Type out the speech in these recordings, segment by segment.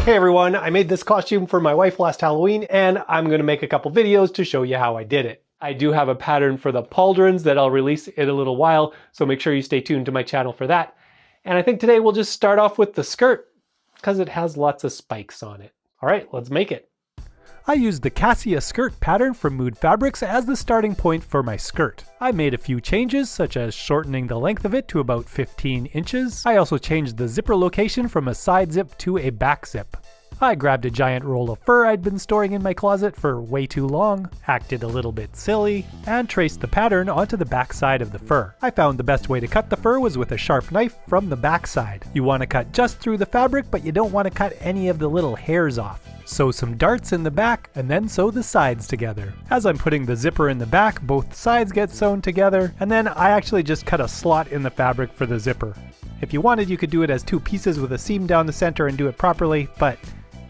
Hey everyone, I made this costume for my wife last Halloween and I'm going to make a couple videos to show you how I did it. I do have a pattern for the pauldrons that I'll release in a little while, so make sure you stay tuned to my channel for that. And I think today we'll just start off with the skirt because it has lots of spikes on it. All right, let's make it. I used the Cassia skirt pattern from Mood Fabrics as the starting point for my skirt. I made a few changes, such as shortening the length of it to about 15 inches. I also changed the zipper location from a side zip to a back zip. I grabbed a giant roll of fur I'd been storing in my closet for way too long, acted a little bit silly, and traced the pattern onto the back side of the fur. I found the best way to cut the fur was with a sharp knife from the back side. You want to cut just through the fabric, but you don't want to cut any of the little hairs off. Sew some darts in the back, and then sew the sides together. As I'm putting the zipper in the back, both sides get sewn together, and then I actually just cut a slot in the fabric for the zipper. If you wanted, you could do it as two pieces with a seam down the center and do it properly, but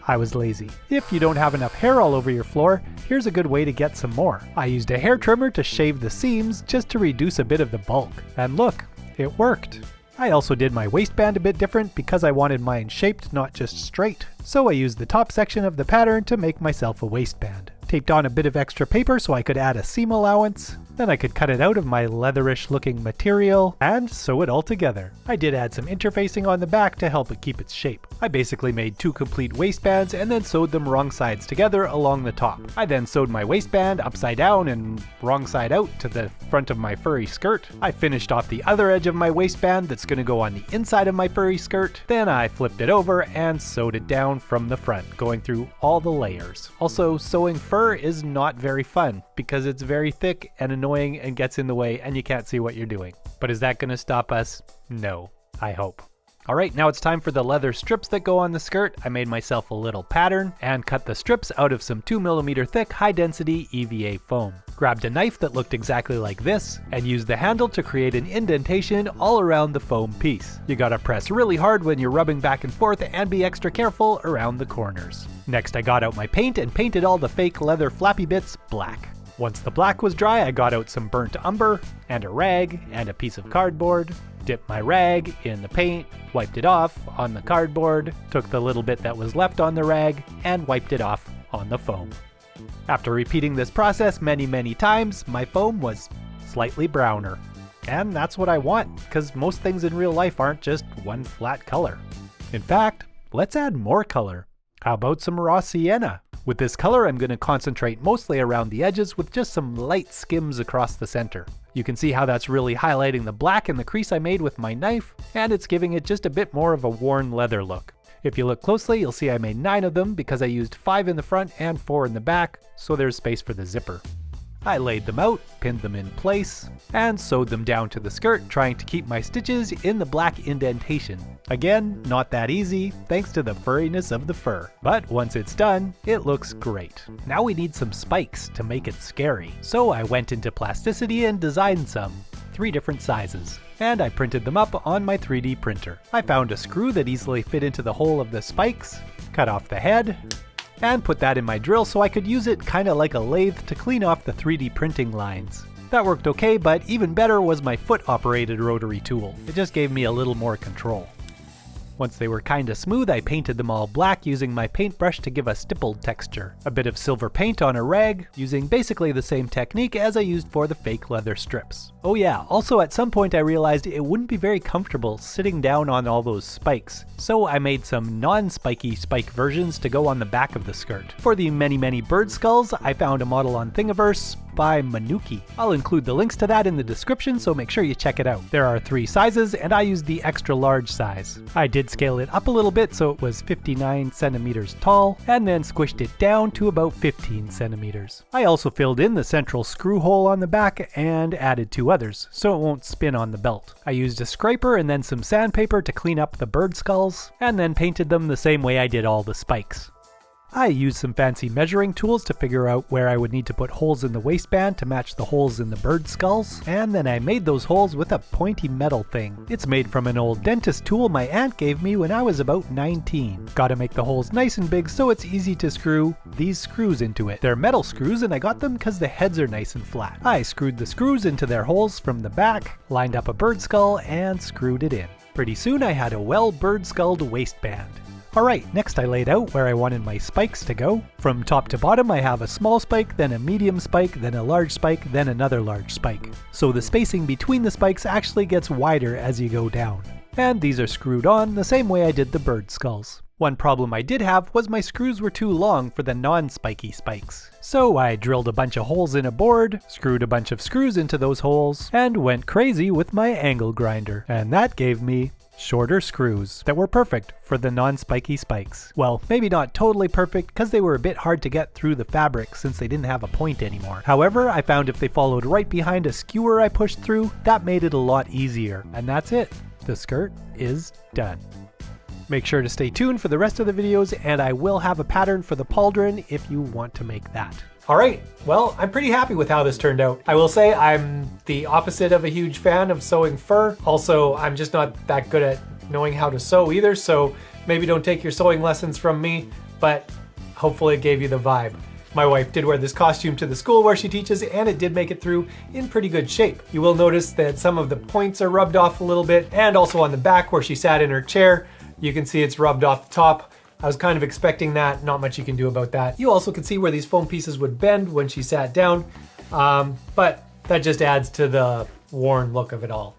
I was lazy. If you don't have enough hair all over your floor, here's a good way to get some more. I used a hair trimmer to shave the seams just to reduce a bit of the bulk. And look, it worked. I also did my waistband a bit different because I wanted mine shaped, not just straight. So I used the top section of the pattern to make myself a waistband. Taped on a bit of extra paper so I could add a seam allowance. Then I could cut it out of my leatherish looking material and sew it all together. I did add some interfacing on the back to help it keep its shape. I basically made two complete waistbands and then sewed them wrong sides together along the top. I then sewed my waistband upside down and wrong side out to the front of my furry skirt. I finished off the other edge of my waistband that's going to go on the inside of my furry skirt. Then I flipped it over and sewed it down from the front, going through all the layers. Also, sewing fur is not very fun because it's very thick and annoying and gets in the way and you can't see what you're doing. But is that going to stop us? No, I hope. Alright, now it's time for the leather strips that go on the skirt. I made myself a little pattern and cut the strips out of some 2mm thick high density EVA foam. Grabbed a knife that looked exactly like this and used the handle to create an indentation all around the foam piece. You gotta press really hard when you're rubbing back and forth and be extra careful around the corners. Next I got out my paint and painted all the fake leather flappy bits black. Once the black was dry, I got out some burnt umber and a rag and a piece of cardboard. Dipped my rag in the paint, wiped it off on the cardboard, took the little bit that was left on the rag, and wiped it off on the foam. After repeating this process many times, my foam was slightly browner. And that's what I want, because most things in real life aren't just one flat color. In fact, let's add more color. How about some raw sienna? With this color, I'm going to concentrate mostly around the edges with just some light skims across the center. You can see how that's really highlighting the black in the crease I made with my knife, and it's giving it just a bit more of a worn leather look. If you look closely, you'll see I made 9 of them because I used 5 in the front and 4 in the back, so there's space for the zipper. I laid them out, pinned them in place, and sewed them down to the skirt, trying to keep my stitches in the black indentation. Again, not that easy, thanks to the furriness of the fur. But once it's done, it looks great. Now we need some spikes to make it scary. So I went into plasticity and designed some, 3 different sizes. And I printed them up on my 3D printer. I found a screw that easily fit into the hole of the spikes, cut off the head, and put that in my drill so I could use it kinda like a lathe to clean off the 3D printing lines. That worked okay, but even better was my foot-operated rotary tool. It just gave me a little more control. Once they were kinda smooth, I painted them all black using my paintbrush to give a stippled texture. A bit of silver paint on a rag, using basically the same technique as I used for the fake leather strips. Oh yeah, also at some point I realized it wouldn't be very comfortable sitting down on all those spikes, so I made some non-spiky spike versions to go on the back of the skirt. For the many bird skulls, I found a model on Thingiverse by Manuki. I'll include the links to that in the description, so make sure you check it out. There are 3 sizes, and I used the extra large size. I did scale it up a little bit so it was 59 centimeters tall, and then squished it down to about 15 centimeters. I also filled in the central screw hole on the back and added 2 others, so it won't spin on the belt. I used a scraper and then some sandpaper to clean up the bird skulls, and then painted them the same way I did all the spikes. I used some fancy measuring tools to figure out where I would need to put holes in the waistband to match the holes in the bird skulls, and then I made those holes with a pointy metal thing. It's made from an old dentist tool my aunt gave me when I was about 19. Gotta make the holes nice and big so it's easy to screw these screws into it. They're metal screws and I got them because the heads are nice and flat. I screwed the screws into their holes from the back, lined up a bird skull, and screwed it in. Pretty soon I had a well bird-skulled waistband. Alright, next I laid out where I wanted my spikes to go. From top to bottom I have a small spike, then a medium spike, then a large spike, then another large spike. So the spacing between the spikes actually gets wider as you go down. And these are screwed on the same way I did the bird skulls. One problem I did have was my screws were too long for the non-spiky spikes. So I drilled a bunch of holes in a board, screwed a bunch of screws into those holes, and went crazy with my angle grinder. And that gave me shorter screws that were perfect for the non-spiky spikes. Well, maybe not totally perfect because they were a bit hard to get through the fabric since they didn't have a point anymore. However, I found if they followed right behind a skewer I pushed through, that made it a lot easier. And that's it. The skirt is done. Make sure to stay tuned for the rest of the videos, and I will have a pattern for the pauldron if you want to make that. Alright, well, I'm pretty happy with how this turned out. I will say I'm the opposite of a huge fan of sewing fur. Also, I'm just not that good at knowing how to sew either, so maybe don't take your sewing lessons from me, but hopefully it gave you the vibe. My wife did wear this costume to the school where she teaches, and it did make it through in pretty good shape. You will notice that some of the points are rubbed off a little bit, and also on the back where she sat in her chair, you can see it's rubbed off the top. I was kind of expecting that, not much you can do about that. You also can see where these foam pieces would bend when she sat down, but that just adds to the worn look of it all.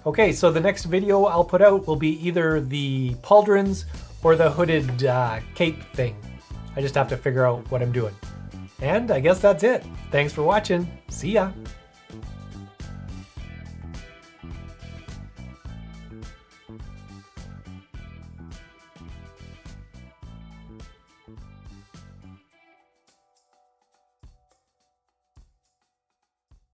Okay, so the next video I'll put out will be either the pauldrons or the hooded cape thing. I just have to figure out what I'm doing. And I guess that's it. Thanks for watching. See ya.